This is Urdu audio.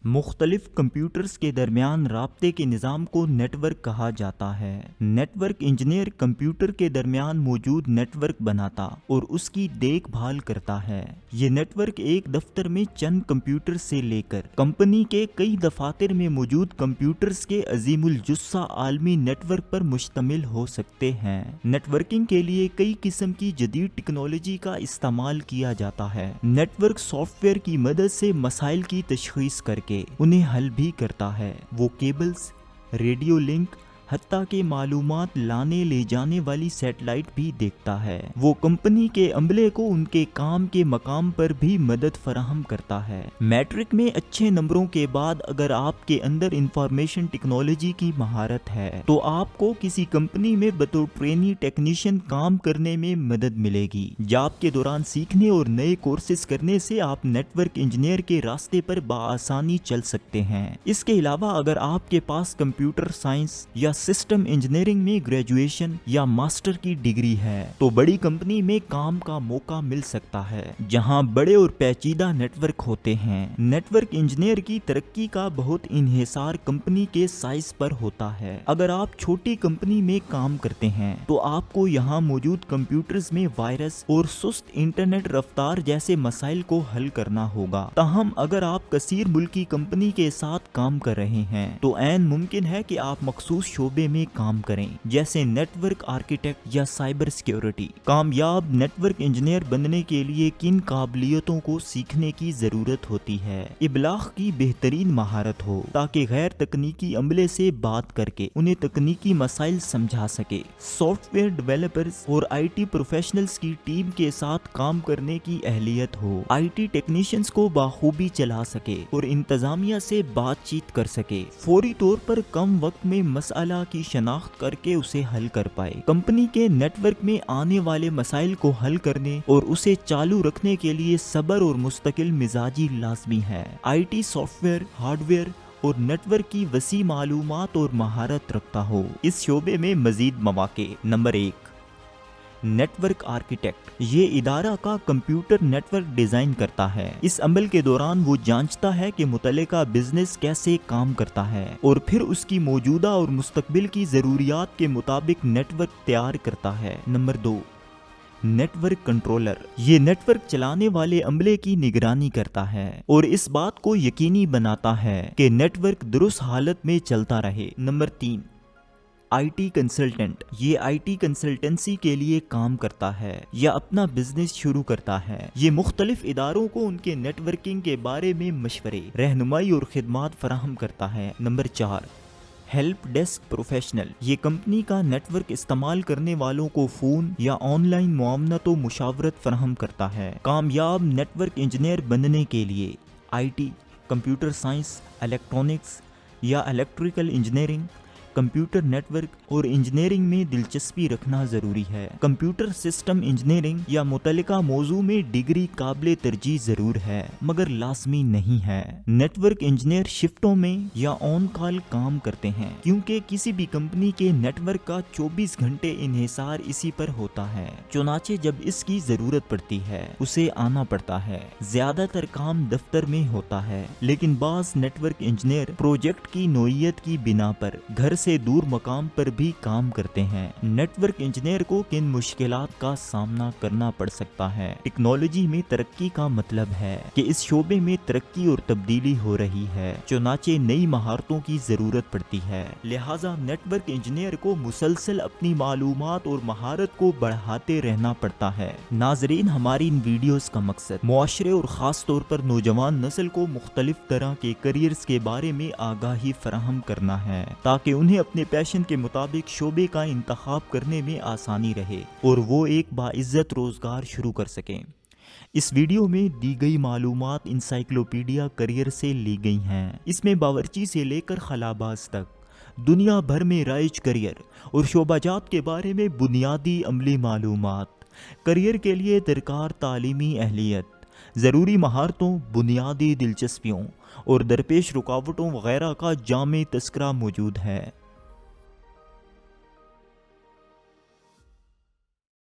مختلف کمپیوٹرز کے درمیان رابطے کے نظام کو نیٹ ورک کہا جاتا ہے۔ نیٹ ورک انجینئر کمپیوٹر کے درمیان موجود نیٹ ورک بناتا اور اس کی دیکھ بھال کرتا ہے۔ یہ نیٹ ورک ایک دفتر میں چند کمپیوٹر سے لے کر کمپنی کے کئی دفاتر میں موجود کمپیوٹرز کے عظیم الجثہ عالمی نیٹ ورک پر مشتمل ہو سکتے ہیں۔ نیٹ ورکنگ کے لیے کئی قسم کی جدید ٹیکنالوجی کا استعمال کیا جاتا ہے۔ نیٹ ورک سافٹ ویئر کی مدد سے مسائل کی تشخیص کر کے انہیں حل بھی کرتا ہے۔ وہ کیبلز، ریڈیو لنک، حتیٰ کہ معلومات لانے لے جانے والی سیٹلائٹ بھی دیکھتا ہے۔ وہ کمپنی کے عملے کو ان کے کام کے مقام پر بھی مدد فراہم کرتا ہے۔ میٹرک میں اچھے نمبروں کے بعد اگر آپ کے اندر انفارمیشن ٹیکنالوجی کی مہارت ہے تو آپ کو کسی کمپنی میں بطور ٹرینی ٹیکنیشین کام کرنے میں مدد ملے گی۔ جاب کے دوران سیکھنے اور نئے کورسز کرنے سے آپ نیٹ ورک انجینئر کے راستے پر بآسانی چل سکتے ہیں۔ اس کے علاوہ اگر آپ کے پاس کمپیوٹر سائنس یا سسٹم انجینئرنگ میں گریجویشن یا ماسٹر کی ڈگری ہے تو بڑی کمپنی میں کام کا موقع مل سکتا ہے جہاں بڑے اور پیچیدہ نیٹ ورک ہوتے ہیں۔ نیٹ ورک انجینئر کی ترقی کا بہت انحصار کمپنی کے سائز پر ہوتا ہے۔ اگر آپ چھوٹی کمپنی میں کام کرتے ہیں تو آپ کو یہاں موجود کمپیوٹرز میں وائرس اور سست انٹرنیٹ رفتار جیسے مسائل کو حل کرنا ہوگا۔ تاہم اگر آپ کثیر ملکی کمپنی کے ساتھ کام کر رہے ہیں تو عین ممکن ہے کہ آپ مخصوص شعبے میں کام کریں جیسے نیٹ ورک آرکیٹیکٹ یا سائبر سیکیورٹی۔ کامیاب نیٹ ورک انجینئر بننے کے لیے کن قابلیتوں کو سیکھنے کی ضرورت ہوتی ہے؟ ابلاغ کی بہترین مہارت ہو تاکہ غیر تکنیکی عملے سے بات کر کے انہیں تکنیکی مسائل سمجھا سکے۔ سافٹ ویئر ڈیولپرز اور آئی ٹی پروفیشنلز کی ٹیم کے ساتھ کام کرنے کی اہلیت ہو۔ آئی ٹی ٹیکنیشینز کو بخوبی چلا سکے اور انتظامیہ سے بات چیت کر سکے۔ فوری طور پر کم وقت میں مسئلہ کی شناخت کر کے اسے حل کر پائے۔ کمپنی کے نیٹ ورک میں آنے والے مسائل کو حل کرنے اور اسے چالو رکھنے کے لیے صبر اور مستقل مزاجی لازمی ہے۔ I T soft where, hard where اور نیٹ ورک کی وسیع معلومات اور مہارت رکھتا ہو۔ اس شعبے میں مزید مواقع۔ Number 1، network architect. یہ ادارہ کا کمپیوٹر نیٹ ورک ڈیزائن کرتا ہے۔ اس عمل کے دوران وہ جانچتا ہے کہ متعلقہ بزنس کیسے کام کرتا ہے اور پھر اس کی موجودہ اور مستقبل کی ضروریات کے مطابق نیٹ ورک تیار کرتا ہے۔ Number 2، network controller. یہ نیٹ ورک چلانے والے عملے کی نگرانی کرتا ہے اور اس بات کو یقینی بناتا ہے کہ نیٹ ورک درست حالت میں چلتا رہے۔ Number 3، I T consultant. یہ آئی ٹی کنسلٹنسی کے لیے کام کرتا ہے یا اپنا بزنس شروع کرتا ہے۔ یہ مختلف اداروں کو ان کے نیٹ ورکنگ کے بارے میں مشورے، رہنمائی اور خدمات فراہم کرتا ہے۔ Number 4، help desk professional. یہ کمپنی کا نیٹ ورک استعمال کرنے والوں کو فون یا آن لائن معاونت و مشاورت فراہم کرتا ہے۔ کامیاب نیٹ ورک انجینئر بننے کے لیے I T, computer science, electronics یا electrical engineering, computer network اور انجینئرنگ میں دلچسپی رکھنا ضروری ہے۔ کمپیوٹر سسٹم انجینئرنگ یا متعلقہ موضوع میں ڈگری قابل ترجیح ضرور ہے مگر لازمی نہیں ہے۔ نیٹ ورک انجینئر شفٹوں میں یا آن کال کام کرتے ہیں کیونکہ کسی بھی کمپنی کے نیٹ ورک کا 24 گھنٹے انحصار اسی پر ہوتا ہے، چنانچہ جب اس کی ضرورت پڑتی ہے اسے آنا پڑتا ہے۔ زیادہ تر کام دفتر میں ہوتا ہے لیکن بعض نیٹ ورک انجینئر پروجیکٹ کی نوعیت کی بنا پر گھر سے دور مقام پر بھی کام کرتے ہیں۔ نیٹ ورک انجینئر کو کن مشکلات کا سامنا کرنا پڑ سکتا ہے؟ ٹیکنالوجی میں ترقی کا مطلب ہے کہ اس شعبے میں ترقی اور تبدیلی ہو رہی ہے، چنانچہ نئی مہارتوں کی ضرورت پڑتی ہے۔ لہٰذا نیٹ ورک انجینئر کو مسلسل اپنی معلومات اور مہارت کو بڑھاتے رہنا پڑتا ہے۔ ناظرین، ہماری ان ویڈیوز کا مقصد معاشرے اور خاص طور پر نوجوان نسل کو مختلف طرح کے کیریئرز کے بارے میں آگاہی فراہم کرنا ہے تاکہ انہیں اپنے پیشن کے مطابق شعبے کا انتخاب کرنے میں آسانی رہے اور وہ ایک باعزت روزگار شروع کر سکیں۔ اس ویڈیو میں دی گئی معلومات انسائکلوپیڈیا کیریئر سے لی گئی ہیں۔ اس میں باورچی سے لے کر خلاباز تک دنیا بھر میں رائج کیریئر اور شعبہ جات کے بارے میں بنیادی عملی معلومات، کیریئر کے لیے درکار تعلیمی اہلیت، ضروری مہارتوں، بنیادی دلچسپیوں اور درپیش رکاوٹوں وغیرہ کا جامع تذکرہ موجود ہے۔